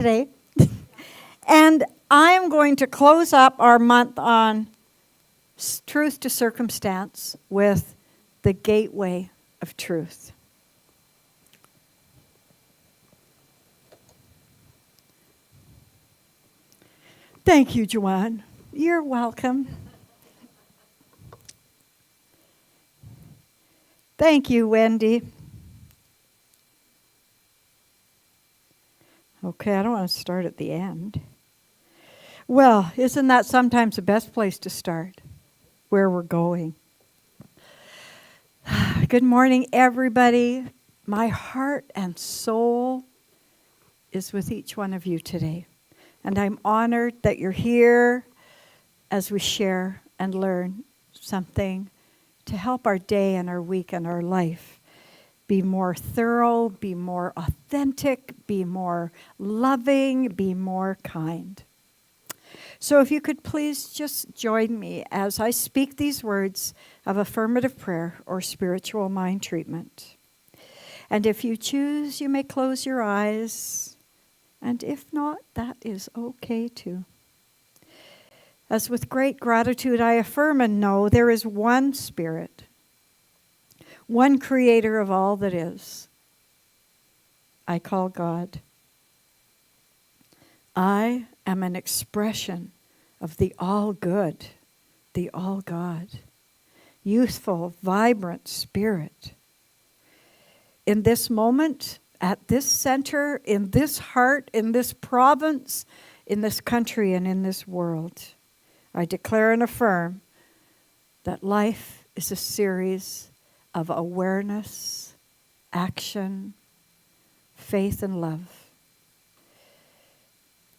today. And I'm going to close up our month on truth to circumstance with the gateway of truth. Thank you, Joanne. You're welcome. Thank you, Wendy. Okay, I don't want to start at the end. Well, isn't that sometimes the best place to start? Where we're going. Good morning, everybody. My heart and soul is with each one of you today. And I'm honored that you're here as we share and learn something to help our day and our week and our life be more thorough, be more authentic, be more loving, be more kind. So if you could please just join me as I speak these words of affirmative prayer or spiritual mind treatment. And if you choose, you may close your eyes. And if not, that is okay too. As with great gratitude, I affirm and know there is one Spirit, one Creator of all that is. I call God. I am an expression of the all-good, the all-God, youthful, vibrant Spirit. In this moment, at this center, in this heart, in this province, in this country, and in this world, I declare and affirm that life is a series of awareness, action, faith, and love.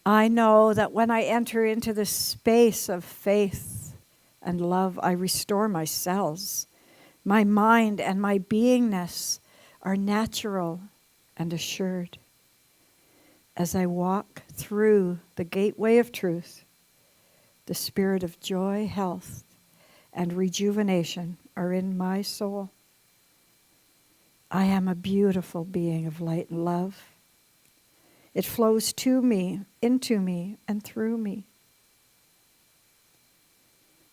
I know that when I enter into this space of faith and love, I restore my cells. My mind and my beingness are natural and assured. As I walk through the gateway of truth, the spirit of joy, health, and rejuvenation are in my soul. I am a beautiful being of light and love. It flows to me, into me, and through me.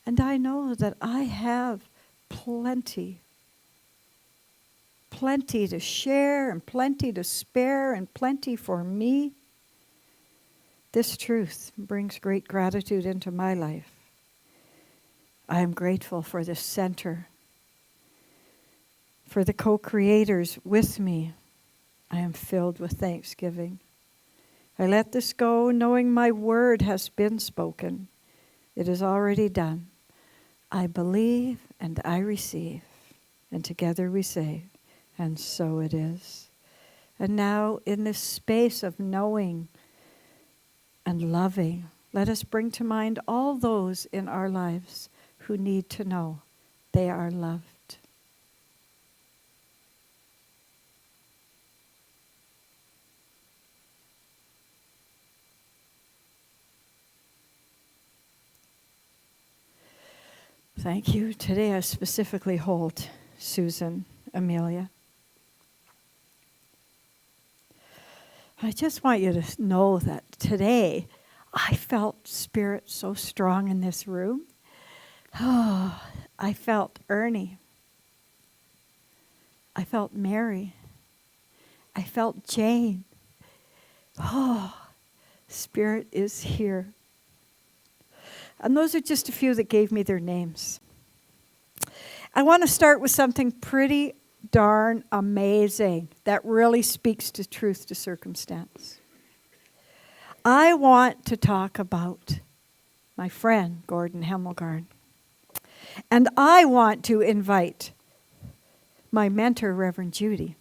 And I know that I have plenty to share and plenty to spare and plenty for me. This truth brings great gratitude into my life. I am grateful for this center, for the co-creators with me. I am filled with thanksgiving. I let this go knowing my word has been spoken. It is already done. I believe and I receive. And together we say, and so it is. And now in this space of knowing and loving, let us bring to mind all those in our lives who need to know they are loved. Thank you. Today I specifically hold Susan, Amelia. I just want you to know that today I felt Spirit so strong in this room. Oh, I felt Ernie. I felt Mary. I felt Jane. Oh, Spirit is here. And those are just a few that gave me their names. I want to start with something pretty darn amazing that really speaks to truth to circumstance. I want to talk about my friend, Gordon Hemmelgarn. And I want to invite my mentor, Reverend Judy,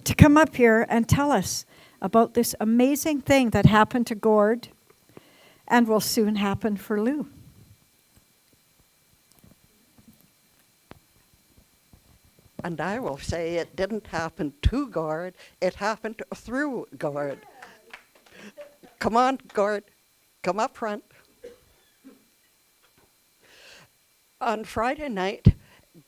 to come up here and tell us about this amazing thing that happened to Gord and will soon happen for Lou. And I will say it didn't happen to Gord, it happened through Gord. Come on, Gord, come up front. On Friday night,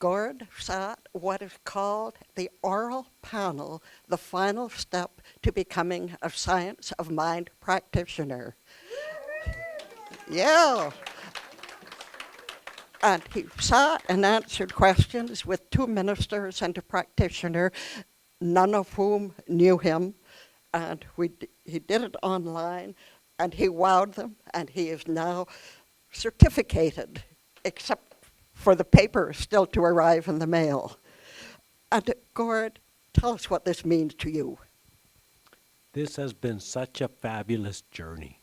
Gord sat what is called the oral panel, the final step to becoming a science of mind practitioner. Yeah. And he sat and answered questions with 2 ministers and a practitioner, none of whom knew him. And he did it online, and he wowed them, and he is now certificated, except for the paper still to arrive in the mail. And Gord, tell us what this means to you. This has been such a fabulous journey,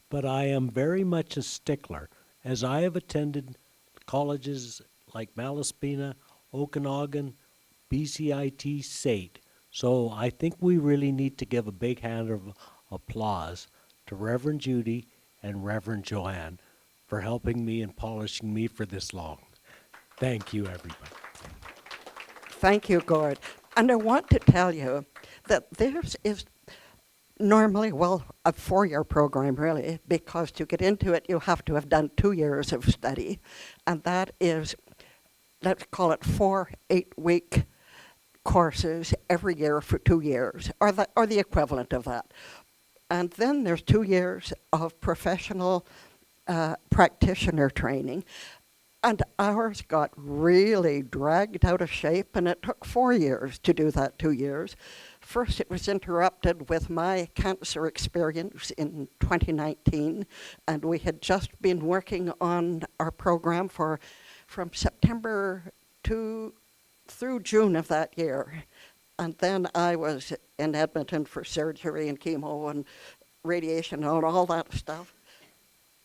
but I am very much a stickler, as I have attended colleges like Malaspina, Okanagan, BCIT, SAIT. So I think we really need to give a big hand of applause to Reverend Judy and Reverend Joanne for helping me and polishing me for this long. Thank you, everybody. Thank you, Gord. And I want to tell you that this is normally, well, a 4-year program, really, because to get into it, you have to have done 2 years of study. And that is, let's call it 4 8-week courses every year for 2 years, or the equivalent of that. And then there's 2 years of professional practitioner training. And ours got really dragged out of shape, and it took 4 years to do that 2 years. First, it was interrupted with my cancer experience in 2019, and we had just been working on our program from September through June of that year. And then I was in Edmonton for surgery and chemo and radiation and all that stuff.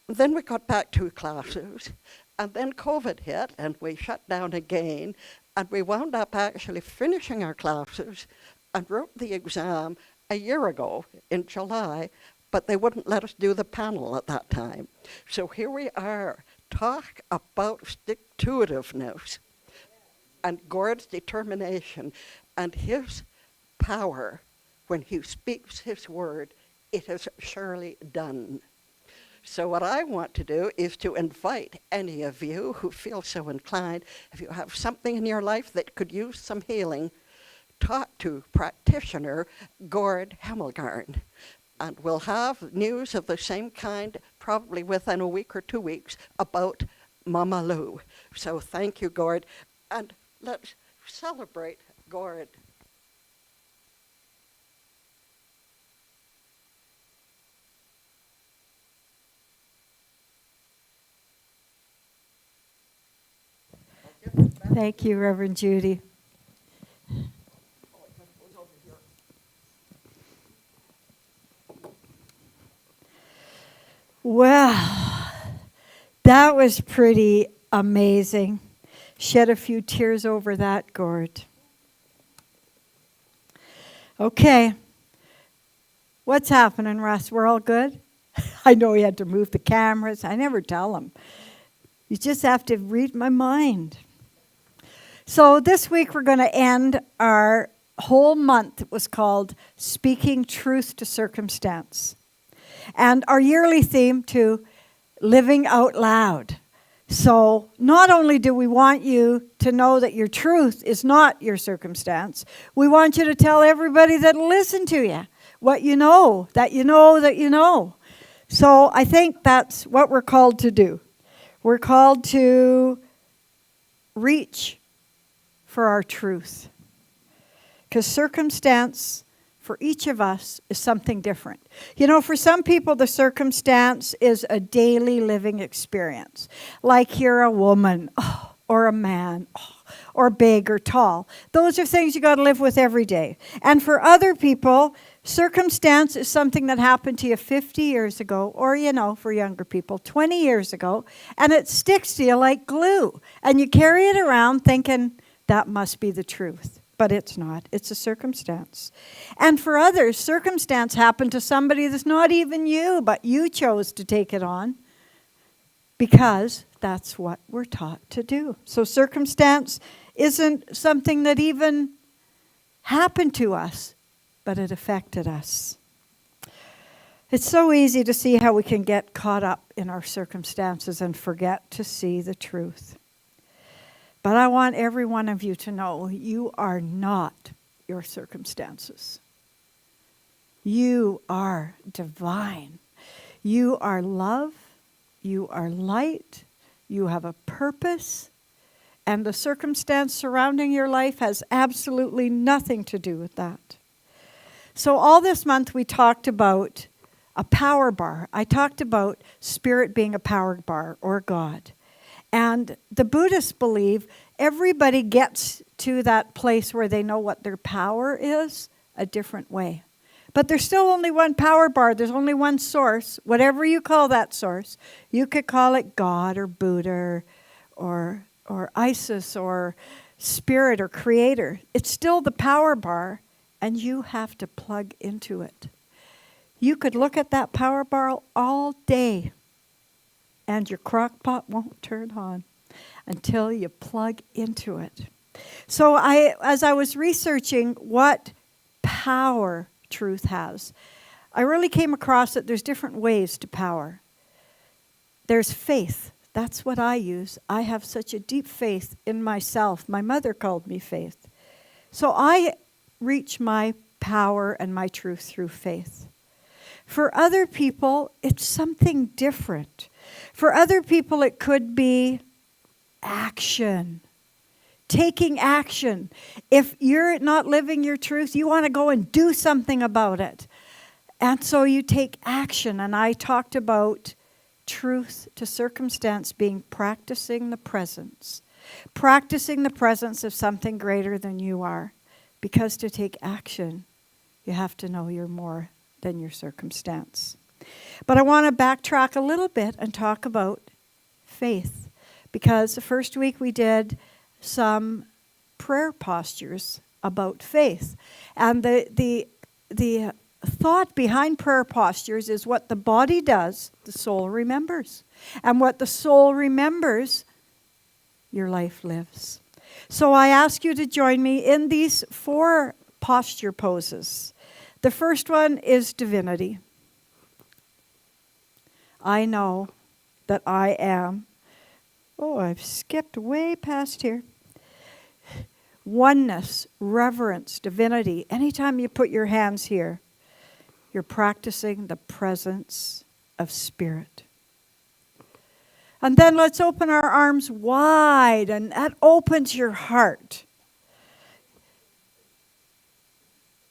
Then we got back to classes, and then COVID hit, and we shut down again, and we wound up actually finishing our classes and wrote the exam a year ago in July, but they wouldn't let us do the panel at that time. So here we are. Talk about stick-to-itiveness and Gord's determination and his power. When he speaks his word, it is surely done. So what I want to do is to invite any of you who feel so inclined, if you have something in your life that could use some healing, talk to practitioner Gord Hemmelgarn. And we'll have news of the same kind probably within a week or 2 weeks about Mama Lou. So thank you, Gord. And let's celebrate Gord. Thank you, Reverend Judy. Well, that was pretty amazing. Shed a few tears over that, Gord. Okay. What's happening, Russ? We're all good? I know he had to move the cameras. I never tell him. You just have to read my mind. So this week we're going to end our whole month. It was called Speaking Truth to Circumstance. And our yearly theme to Living Out Loud. So not only do we want you to know that your truth is not your circumstance, we want you to tell everybody that listen to you what you know, that you know, that you know. So I think that's what we're called to do. We're called to reach for our truth. Because circumstance for each of us is something different. You know, for some people, the circumstance is a daily living experience. Like you're a woman, or a man, or big or tall. Those are things you got to live with every day. And for other people, circumstance is something that happened to you 50 years ago, or, you know, for younger people, 20 years ago, and it sticks to you like glue. And you carry it around thinking, that must be the truth. But it's not. It's a circumstance. And for others, circumstance happened to somebody that's not even you, but you chose to take it on because that's what we're taught to do. So circumstance isn't something that even happened to us, but it affected us. It's so easy to see how we can get caught up in our circumstances and forget to see the truth. But I want every one of you to know you are not your circumstances. You are divine. You are love. You are light. You have a purpose. And the circumstance surrounding your life has absolutely nothing to do with that. So all this month we talked about a power bar. I talked about spirit being a power bar or God. And the Buddhists believe everybody gets to that place where they know what their power is a different way. But there's still only one power bar. There's only one source. Whatever you call that source, you could call it God or Buddha or Isis or Spirit or Creator. It's still the power bar, and you have to plug into it. You could look at that power bar all day, and your crock pot won't turn on until you plug into it. So as I was researching what power truth has, I really came across that there's different ways to power. There's faith. That's what I use. I have such a deep faith in myself. My mother called me faith. So I reach my power and my truth through faith. For other people, it's something different. For other people, it could be action. Taking action. If you're not living your truth, you want to go and do something about it. And so you take action. And I talked about truth to circumstance being practicing the presence. Practicing the presence of something greater than you are. Because to take action, you have to know you're more than your circumstance. But I want to backtrack a little bit and talk about faith. Because the first week we did some prayer postures about faith. And the thought behind prayer postures is what the body does, the soul remembers. And what the soul remembers, your life lives. So I ask you to join me in these 4 posture poses. The first one is divinity. I know that I am. Oh, I've skipped way past here. Oneness, reverence, divinity. Anytime you put your hands here, you're practicing the presence of spirit. And then let's open our arms wide, and that opens your heart.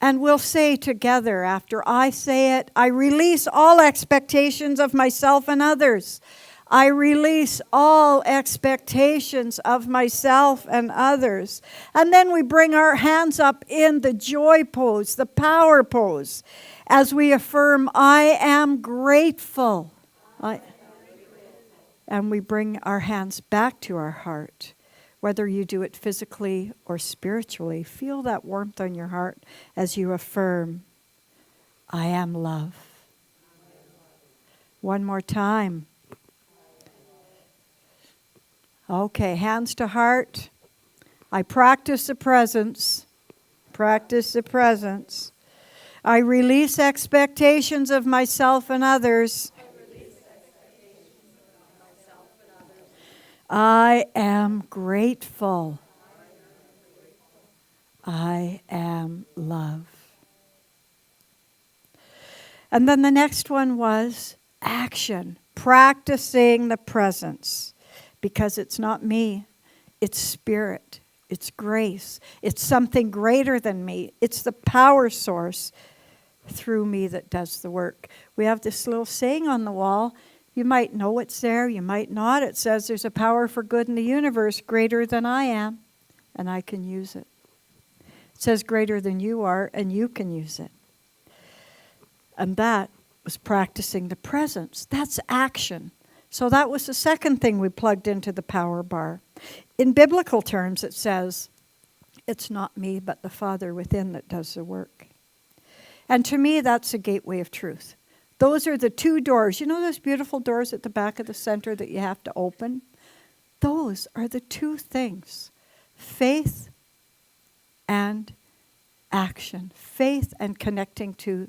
And we'll say together after I say it, I release all expectations of myself and others. I release all expectations of myself and others. And then we bring our hands up in the joy pose, the power pose, as we affirm, I am grateful. And we bring our hands back to our heart. Whether you do it physically or spiritually, feel that warmth on your heart as you affirm, I am love. One more time. Okay, hands to heart. I practice the presence. Practice the presence. I release expectations of myself and others. I am grateful. I am love. And then the next one was action. Practicing the presence. Because it's not me, it's spirit, it's grace, it's something greater than me. It's the power source through me that does the work. We have this little saying on the wall. You might know it's there, you might not. It says there's a power for good in the universe greater than I am, and I can use it. It says greater than you are, and you can use it. And that was practicing the presence. That's action. So that was the second thing we plugged into the power bar. In biblical terms, it says, it's not me, but the Father within that does the work. And to me, that's a gateway of truth. Those are the 2 doors. You know those beautiful doors at the back of the center that you have to open? Those are the 2 things. Faith and action. Faith and connecting to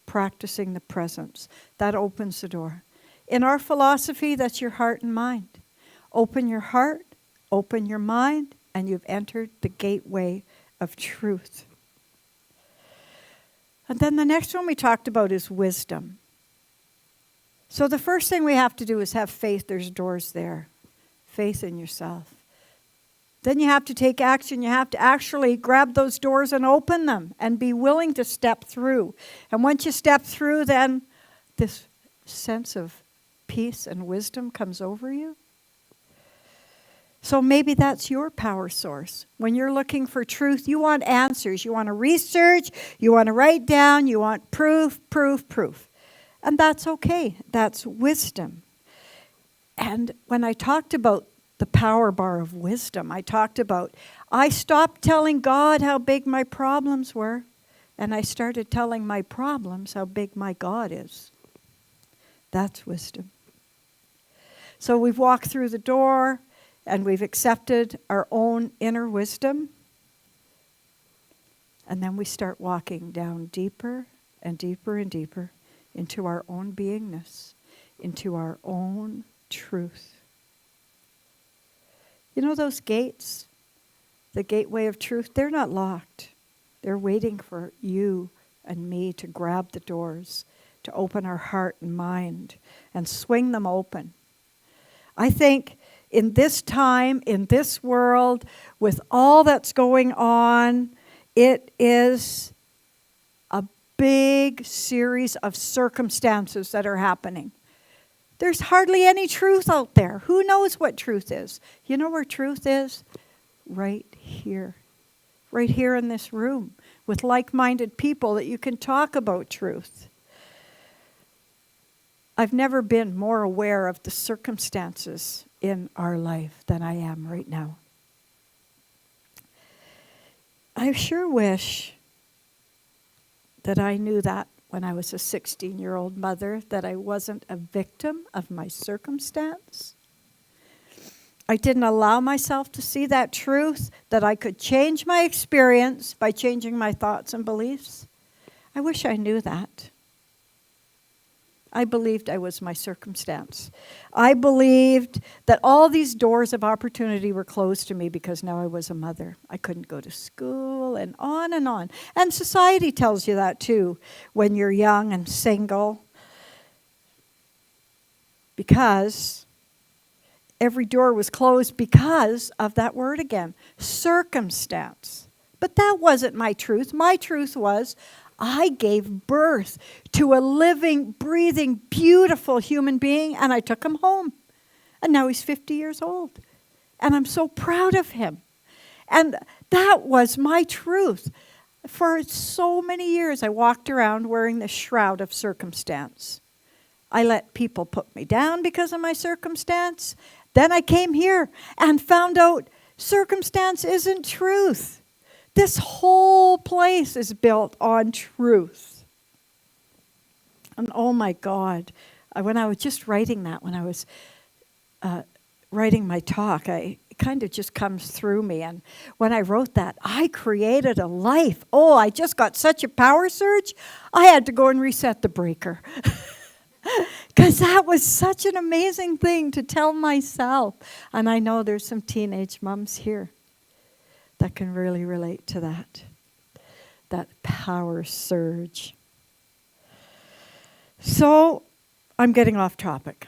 practicing the presence. That opens the door. In our philosophy, that's your heart and mind. Open your heart, Open your mind, and you've entered the gateway of truth. And then the next one we talked about is wisdom. So the first thing we have to do is have faith. There's doors there. Faith in yourself. Then you have to take action. You have to actually grab those doors and open them and be willing to step through. And once you step through, then this sense of peace and wisdom comes over you. So maybe that's your power source. When you're looking for truth, you want answers. You want to research. You want to write down. You want proof, proof, proof. And that's okay. That's wisdom. And when I talked about the power bar of wisdom, I stopped telling God how big my problems were, and I started telling my problems how big my God is. That's wisdom. So we've walked through the door, and we've accepted our own inner wisdom, and then we start walking down deeper and deeper and deeper into our own beingness, into our own truth. You know those gates, the gateway of truth, they're not locked. They're waiting for you and me to grab the doors, to open our heart and mind and swing them open. I think in this time, in this world, with all that's going on, it is a big series of circumstances that are happening. There's hardly any truth out there. Who knows what truth is? You know where truth is? Right here. Right here in this room with like-minded people that you can talk about truth. I've never been more aware of the circumstances in our life than I am right now. I sure wish that I knew that when I was a 16-year-old mother, that I wasn't a victim of my circumstance. I didn't allow myself to see that truth, that I could change my experience by changing my thoughts and beliefs. I wish I knew that. I believed I was my circumstance. I believed that all these doors of opportunity were closed to me because now I was a mother. I couldn't go to school and on and on. And society tells you that too when you're young and single. Because every door was closed because of that word again, circumstance. But that wasn't my truth. My truth was I gave birth to a living, breathing, beautiful human being, and I took him home. And now he's 50 years old. And I'm so proud of him. And that was my truth. For so many years, I walked around wearing this shroud of circumstance. I let people put me down because of my circumstance. Then I came here and found out circumstance isn't truth. This whole place is built on truth. And oh my God, when I was just writing that, when I was writing my talk, it kind of just comes through me. And when I wrote that, I created a life. Oh, I just got such a power surge, I had to go and reset the breaker. Because that was such an amazing thing to tell myself. And I know there's some teenage moms here that can really relate to that power surge. So I'm getting off topic.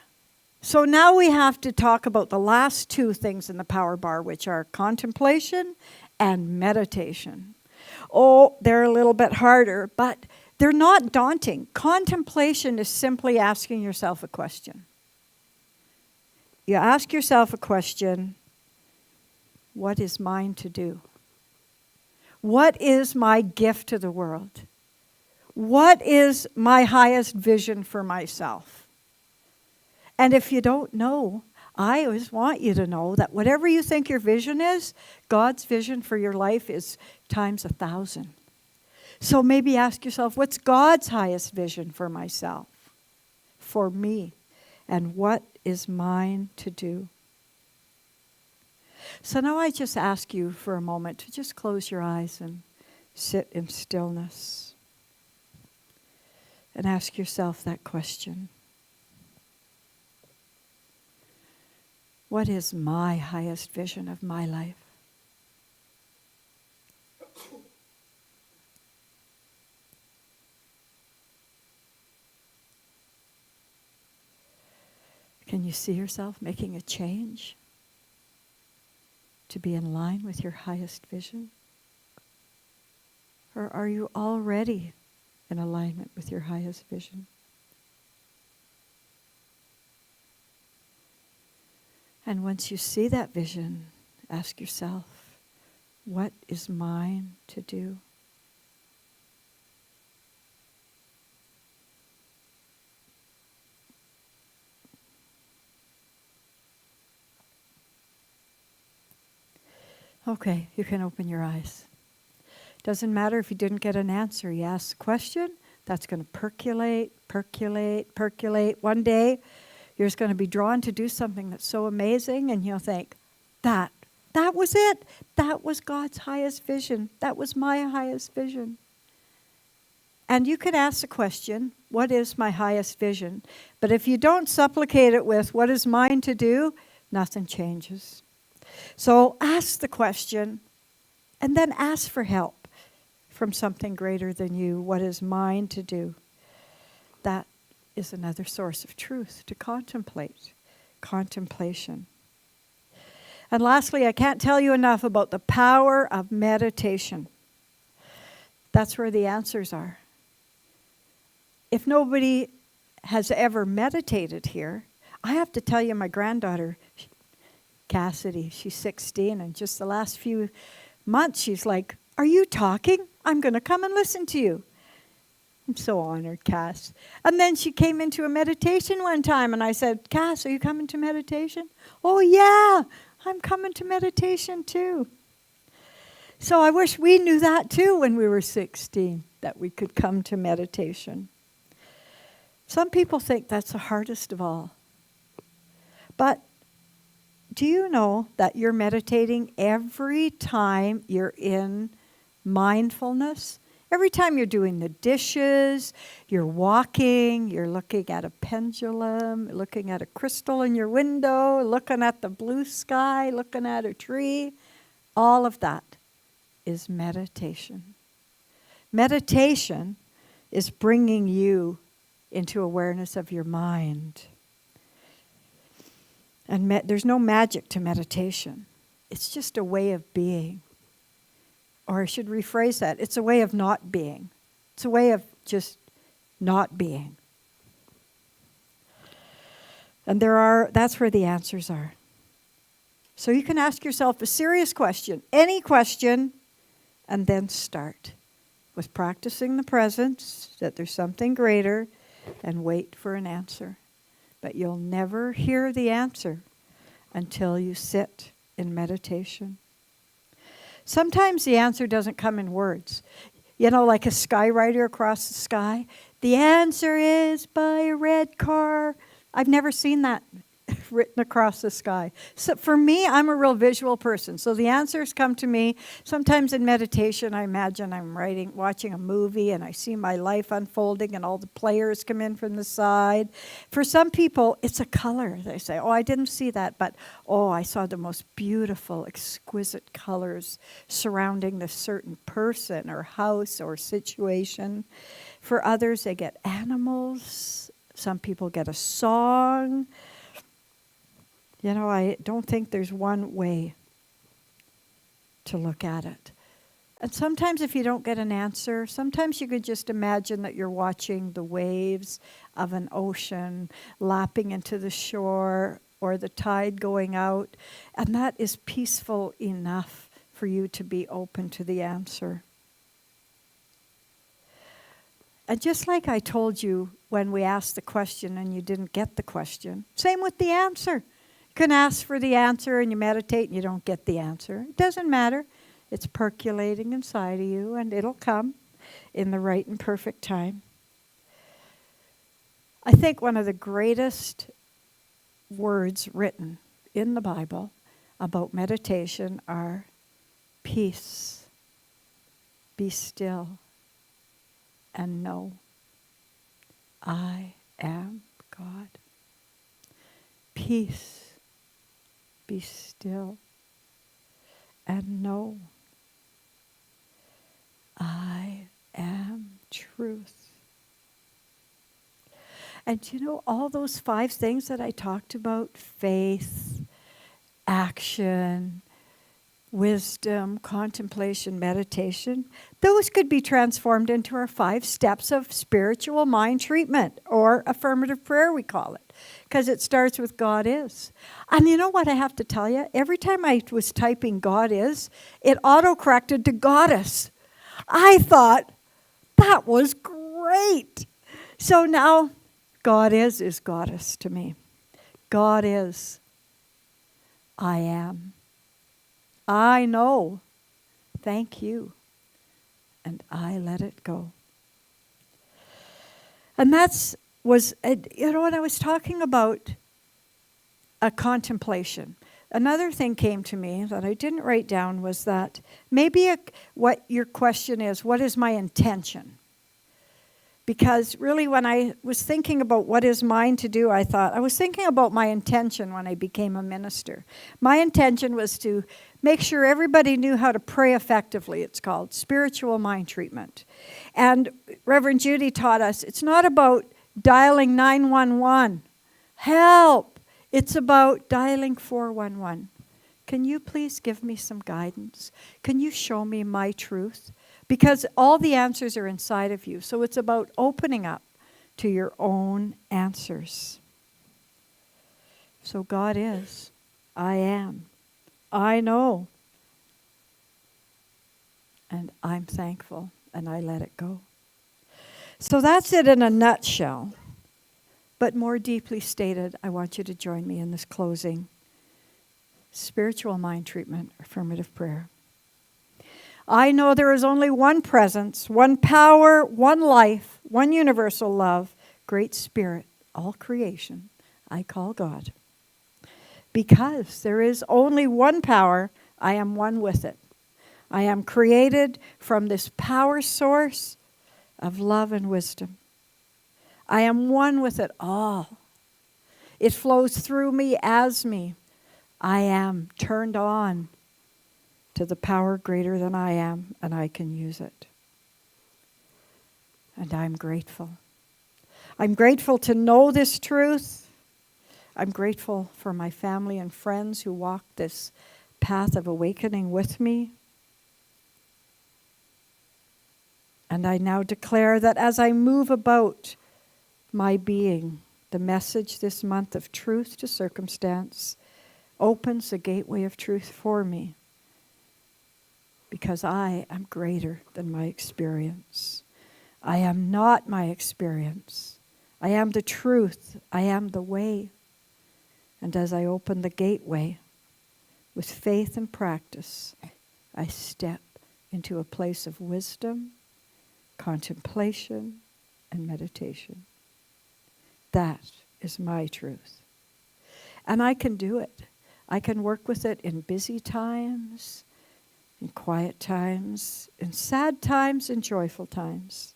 So now we have to talk about the last two things in the power bar, which are contemplation and meditation. Oh, they're a little bit harder, but they're not daunting. Contemplation is simply asking yourself a question. You ask yourself a question, what is mine to do? What is my gift to the world? What is my highest vision for myself? And if you don't know, I always want you to know that whatever you think your vision is, God's vision for your life is times 1,000. So maybe ask yourself, what's God's highest vision for myself, for me, and what is mine to do? So now I just ask you for a moment to just close your eyes and sit in stillness and ask yourself that question. What is my highest vision of my life? Can you see yourself making a change to be in line with your highest vision? Or are you already in alignment with your highest vision? And once you see that vision, ask yourself, what is mine to do? Okay, you can open your eyes. Doesn't matter if you didn't get an answer. You ask the question, that's going to percolate, percolate, percolate. One day, you're just going to be drawn to do something that's so amazing, and you'll think, that was it. That was God's highest vision. That was my highest vision. And you could ask the question, what is my highest vision? But if you don't supplicate it with, what is mine to do? Nothing changes. So ask the question, and then ask for help from something greater than you. What is mine to do? That is another source of truth to contemplate. Contemplation. And lastly, I can't tell you enough about the power of meditation. That's where the answers are. If nobody has ever meditated here, I have to tell you, my granddaughter, Cassidy, she's 16, and just the last few months, she's like, are you talking? I'm going to come and listen to you. I'm so honored, Cass. And then she came into a meditation one time, and I said, Cass, are you coming to meditation? Oh, yeah, I'm coming to meditation too. So I wish we knew that too when we were 16, that we could come to meditation. Some people think that's the hardest of all. But do you know that you're meditating every time you're in mindfulness? Every time you're doing the dishes, you're walking, you're looking at a pendulum, looking at a crystal in your window, looking at the blue sky, looking at a tree, all of that is meditation. Meditation is bringing you into awareness of your mind. And there's no magic to meditation. It's just a way of being. Or I should rephrase that. It's a way of not being. It's a way of just not being. And that's where the answers are. So you can ask yourself a serious question, any question, and then start with practicing the presence, that there's something greater, and wait for an answer. But you'll never hear the answer until you sit in meditation. Sometimes the answer doesn't come in words. You know, like a skywriter across the sky. The answer is by a red car. I've never seen that written across the sky. So for me, I'm a real visual person. So the answers come to me. Sometimes in meditation, I imagine I'm watching a movie, and I see my life unfolding, and all the players come in from the side. For some people, it's a color. They say, oh, I didn't see that, but oh, I saw the most beautiful, exquisite colors surrounding this certain person or house or situation. For others, they get animals. Some people get a song. You know, I don't think there's one way to look at it. And sometimes if you don't get an answer, sometimes you could just imagine that you're watching the waves of an ocean lapping into the shore, or the tide going out, and that is peaceful enough for you to be open to the answer. And just like I told you when we asked the question and you didn't get the question, same with the answer. You can ask for the answer and you meditate and you don't get the answer. It doesn't matter. It's percolating inside of you, and it'll come in the right and perfect time. I think one of the greatest words written in the Bible about meditation are peace, be still, and know I am God. Peace, be still and know I am truth. And all those 5 things that I talked about, faith, action, wisdom, contemplation, meditation, those could be transformed into our 5 steps of spiritual mind treatment, or affirmative prayer, we call it, because it starts with God is. And you know what I have to tell you? Every time I was typing God is, it auto-corrected to goddess. I thought, that was great. So now, God is goddess to me. God is. I am. I know. Thank you. And I let it go. And when I was talking about a contemplation, another thing came to me that I didn't write down was that maybe what your question is, what is my intention? Because really when I was thinking about what is mine to do, I was thinking about my intention when I became a minister. My intention was to make sure everybody knew how to pray effectively. It's called spiritual mind treatment. And Reverend Judy taught us it's not about dialing 911. Help! It's about dialing 411. Can you please give me some guidance? Can you show me my truth? Because all the answers are inside of you. So it's about opening up to your own answers. So God is. I am. I know. And I'm thankful. And I let it go. So that's it in a nutshell. But more deeply stated, I want you to join me in this closing. Spiritual mind treatment, affirmative prayer. I know there is only one presence, one power, one life, one universal love, great spirit, all creation, I call God. Because there is only one power, I am one with it. I am created from this power source of love and wisdom. I am one with it all. It flows through me as me. I am turned on to the power greater than I am, and I can use it. And I'm grateful. I'm grateful to know this truth. I'm grateful for my family and friends who walk this path of awakening with me. And I now declare that as I move about my being, the message this month of truth to circumstance opens the gateway of truth for me. Because I am greater than my experience. I am not my experience. I am the truth. I am the way. And as I open the gateway with faith and practice, I step into a place of wisdom, contemplation, and meditation. That is my truth. And I can do it. I can work with it in busy times, in quiet times, in sad times, in joyful times.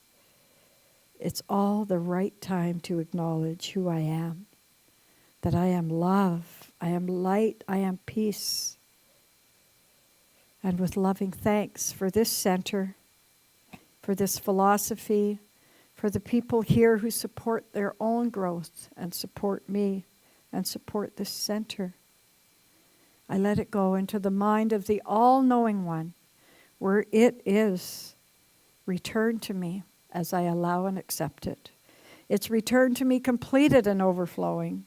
It's all the right time to acknowledge who I am. That I am love, I am light, I am peace. And with loving thanks for this center, for this philosophy, for the people here who support their own growth and support me and support this center. I let it go into the mind of the all-knowing one, where it is returned to me as I allow and accept it. It's returned to me completed and overflowing.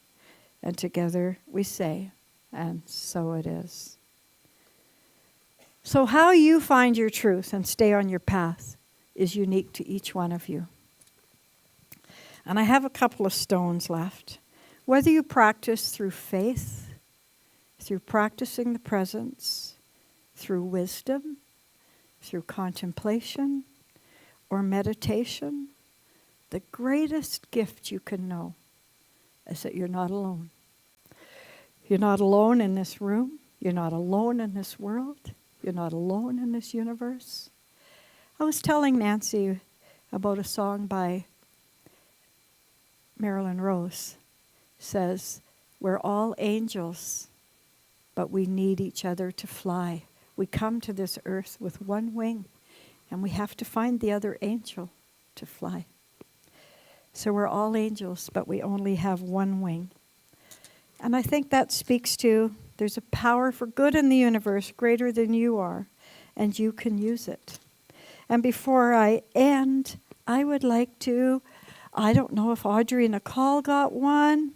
And together we say, and so it is. So how you find your truth and stay on your path is unique to each one of you. And I have a couple of stones left. Whether you practice through faith, through practicing the presence, through wisdom, through contemplation, or meditation, the greatest gift you can know is that you're not alone. You're not alone in this room. You're not alone in this world. You're not alone in this universe. I was telling Nancy about a song by Marilyn Rose. It says, we're all angels but we need each other to fly. We come to this earth with one wing, and we have to find the other angel to fly. So we're all angels, but we only have one wing. And I think that speaks to there's a power for good in the universe greater than you are, and you can use it. And before I end, I would like to, I don't know if Audrey Nicole got one.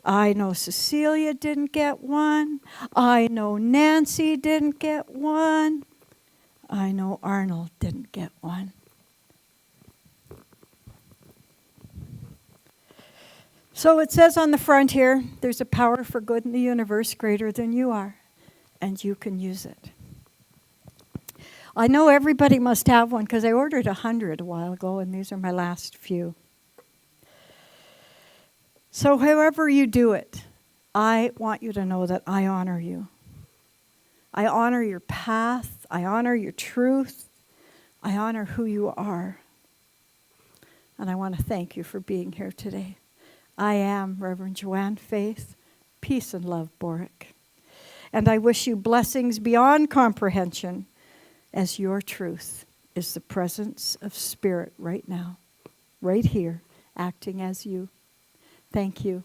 I know Cecilia didn't get one. I know Nancy didn't get one. I know Arnold didn't get one. So it says on the front here, there's a power for good in the universe greater than you are, and you can use it. I know everybody must have one because I ordered 100 a while ago, and these are my last few. So however you do it, I want you to know that I honor you. I honor your path. I honor your truth. I honor who you are. And I want to thank you for being here today. I am Reverend Joanne Faith, peace and love, Boruck. And I wish you blessings beyond comprehension, as your truth is the presence of Spirit right now, right here, acting as you. Thank you.